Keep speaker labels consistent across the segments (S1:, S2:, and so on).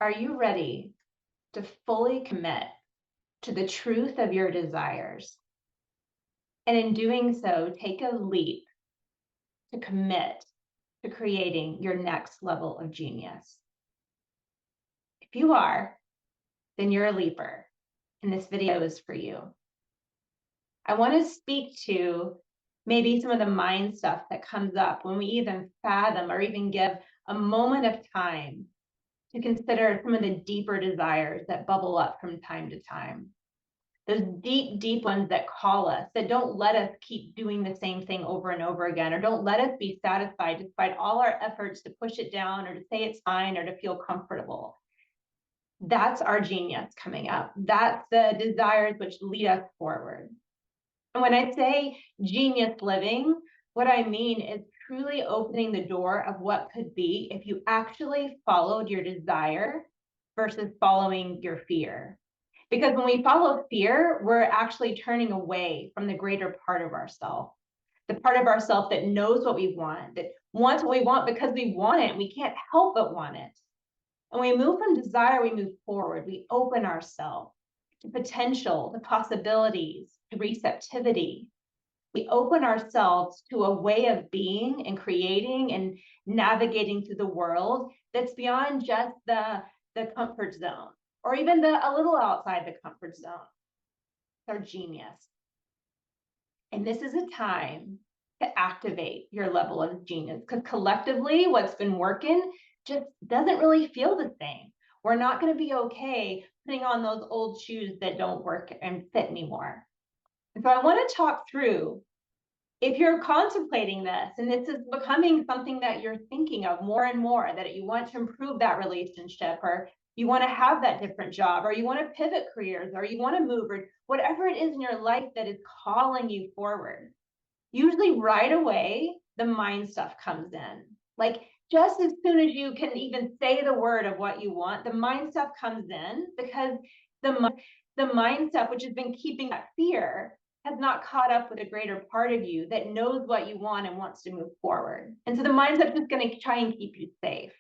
S1: Are you ready to fully commit to the truth of your desires? And in doing so, take a leap to commit to creating your next level of genius. If you are, then you're a leaper, and this video is for you. I want to speak to maybe some of the mind stuff that comes up when we even fathom or even give a moment of time to consider some of the deeper desires that bubble up from time to time. Those deep, deep ones that call us, that don't let us keep doing the same thing over and over again, or don't let us be satisfied despite all our efforts to push it down or to say it's fine or to feel comfortable. That's our genius coming up. That's the desires which lead us forward. And when I say genius living, what I mean is truly opening the door of what could be if you actually followed your desire versus following your fear. Because when we follow fear, we're actually turning away from the greater part of ourselves, the part of ourselves that knows what we want, that wants what we want because we want it and we can't help but want it. And when we move from desire, we move forward. We open ourselves to potential, to possibilities, to receptivity. We open ourselves to a way of being and creating and navigating through the world that's beyond just the comfort zone, or even a little outside the comfort zone. It's our genius. And this is a time to activate your level of genius, because collectively what's been working just doesn't really feel the same. We're not going to be okay putting on those old shoes that don't work and fit anymore. And so I want to talk through, if you're contemplating this and this is becoming something that you're thinking of more and more, that you want to improve that relationship, or you want to have that different job, or you want to pivot careers, or you want to move, or whatever it is in your life that is calling you forward, usually right away, the mind stuff comes in. Like just as soon as you can even say the word of what you want, the mind stuff comes in, because the mind stuff, which has been keeping that fear, has not caught up with a greater part of you that knows what you want and wants to move forward. And so the mind stuff is going to try and keep you safe.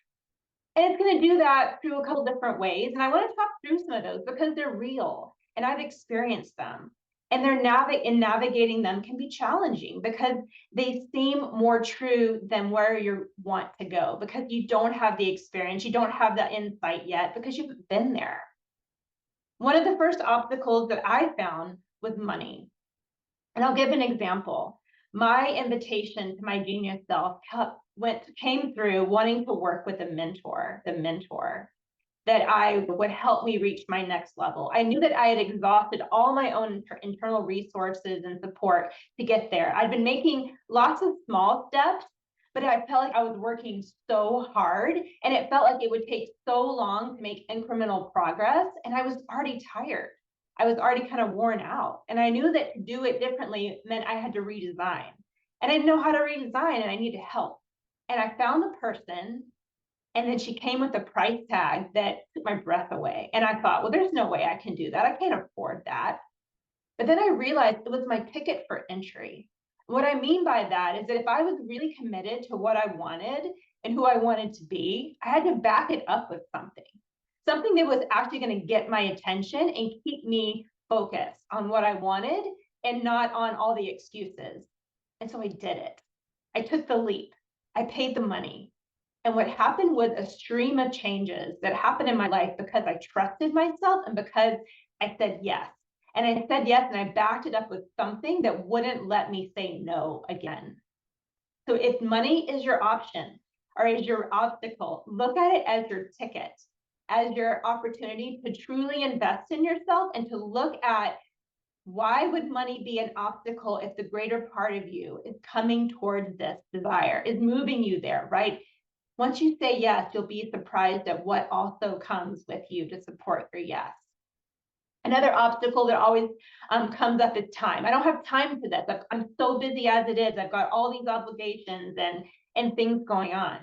S1: And it's going to do that through a couple different ways. And I want to talk through some of those because they're real and I've experienced them. And navigating them can be challenging because they seem more true than where you want to go, because you don't have the experience, you don't have the insight yet, because you've been there. One of the first obstacles that I found was money. And I'll give an example. My invitation to my genius self came through wanting to work with the mentor that I would help me reach my next level. I knew that I had exhausted all my own internal resources and support to get there. I'd been making lots of small steps, but I felt like I was working so hard and it felt like it would take so long to make incremental progress. And I was already tired. I was already kind of worn out. And I knew that to do it differently meant I had to redesign. And I didn't know how to redesign and I needed help. And I found the person, and then she came with a price tag that took my breath away. And I thought, well, there's no way I can do that. I can't afford that. But then I realized it was my ticket for entry. What I mean by that is that if I was really committed to what I wanted and who I wanted to be, I had to back it up with something that was actually going to get my attention and keep me focused on what I wanted and not on all the excuses. And so I did it. I took the leap. I paid the money. And what happened was a stream of changes that happened in my life because I trusted myself and because I said yes. And I said yes, and I backed it up with something that wouldn't let me say no again. So if money is your option or is your obstacle, look at it as your ticket, as your opportunity to truly invest in yourself and to look at, why would money be an obstacle if the greater part of you is coming towards this desire, is moving you there, right? Once you say yes, you'll be surprised at what also comes with you to support your yes. Another obstacle that always comes up is time. I don't have time for this. I'm so busy as it is. I've got all these obligations and things going on.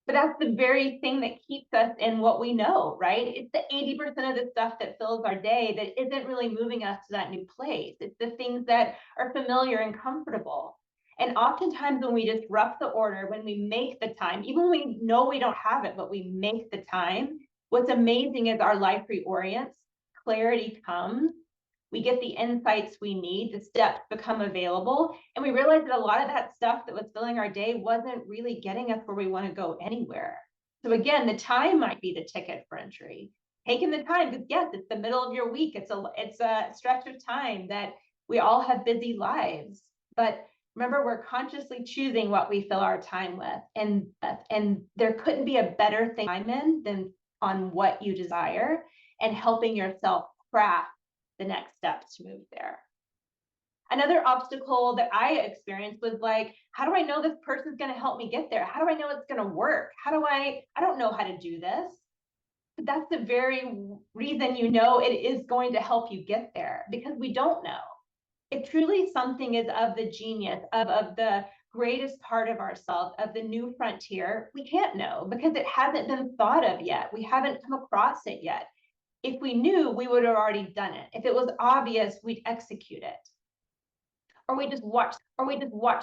S1: But that's the very thing that keeps us in what we know, right? It's the 80% of the stuff that fills our day that isn't really moving us to that new place. It's the things that are familiar and comfortable. And oftentimes when we disrupt the order, when we make the time, even when we know we don't have it, but we make the time, What's amazing is our life reorients, clarity comes, we get the insights we need, the steps become available, and we realize that a lot of that stuff that was filling our day wasn't really getting us where we want to go anywhere. So again, the time might be the ticket for entry. Taking the time, because yes, it's the middle of your week. It's a stretch of time that we all have busy lives. But remember, we're consciously choosing what we fill our time with. And there couldn't be a better thing I'm in than on what you desire and helping yourself craft the next steps to move there. Another obstacle that I experienced was like, how do I know this person's going to help me get there? How do I know it's going to work? I don't know how to do this. But that's the very reason you know it is going to help you get there, because we don't know. If truly something is of the genius, of the greatest part of ourselves, of the new frontier, we can't know because it hasn't been thought of yet. We haven't come across it yet. If we knew, we would have already done it. If it was obvious, we'd execute it. Or we just watch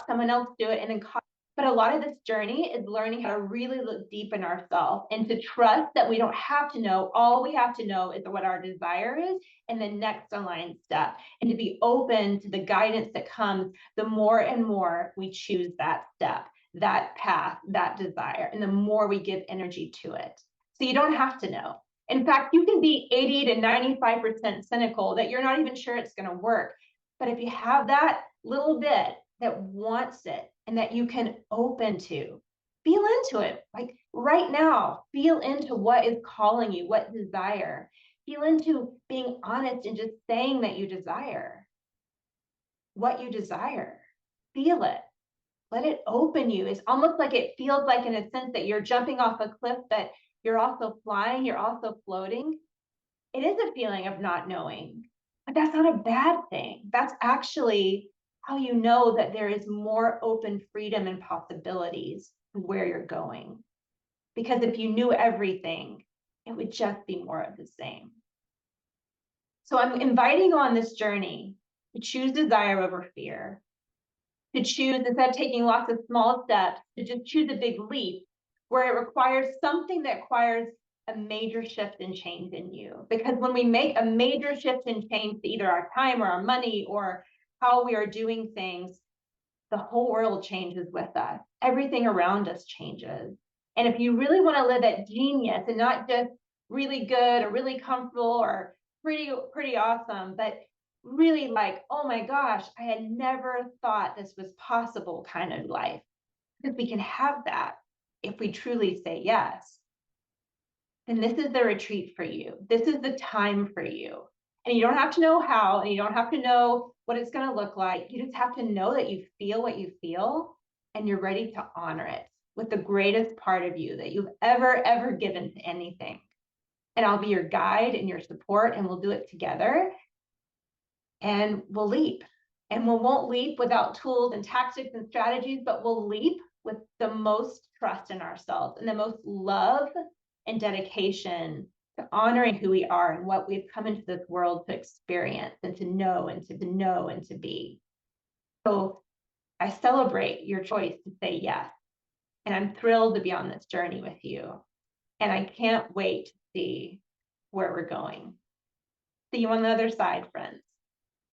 S1: someone else do it and then copy. But a lot of this journey is learning how to really look deep in ourselves and to trust that we don't have to know. All we have to know is what our desire is and the next aligned step, and to be open to the guidance that comes the more and more we choose that step, that path, that desire, and the more we give energy to it. So you don't have to know. In fact, you can be 80 to 95% cynical that you're not even sure it's going to work. But if you have that little bit that wants it and that you can open to, feel into it. Like right now, feel into what is calling you, what desire. Feel into being honest and just saying that you desire what you desire. Feel it. Let it open you. It's almost like it feels like, in a sense, that you're jumping off a cliff, but you're also flying, you're also floating. It is a feeling of not knowing, but that's not a bad thing. That's actually how you know that there is more open freedom and possibilities where you're going. Because if you knew everything, it would just be more of the same. So I'm inviting you on this journey to choose desire over fear, to choose, instead of taking lots of small steps, to just choose a big leap where it requires something that requires a major shift and change in you. Because when we make a major shift and change to either our time or our money or how we are doing things, the whole world changes with us. Everything around us changes. And if you really want to live at genius and not just really good or really comfortable or pretty awesome, but really like, oh my gosh, I had never thought this was possible kind of life, because we can have that if we truly say yes, then this is the retreat for you. This is the time for you. And you don't have to know how, and you don't have to know what it's going to look like. You just have to know that you feel what you feel and you're ready to honor it with the greatest part of you that you've ever given to anything. And I'll be your guide and your support, and we'll do it together. And we'll leap. And we won't leap without tools and tactics and strategies, but we'll leap with the most trust in ourselves and the most love and dedication to honoring who we are and what we've come into this world to experience and to know and to know and to be. So I celebrate your choice to say yes. And I'm thrilled to be on this journey with you. And I can't wait to see where we're going. See you on the other side, friends.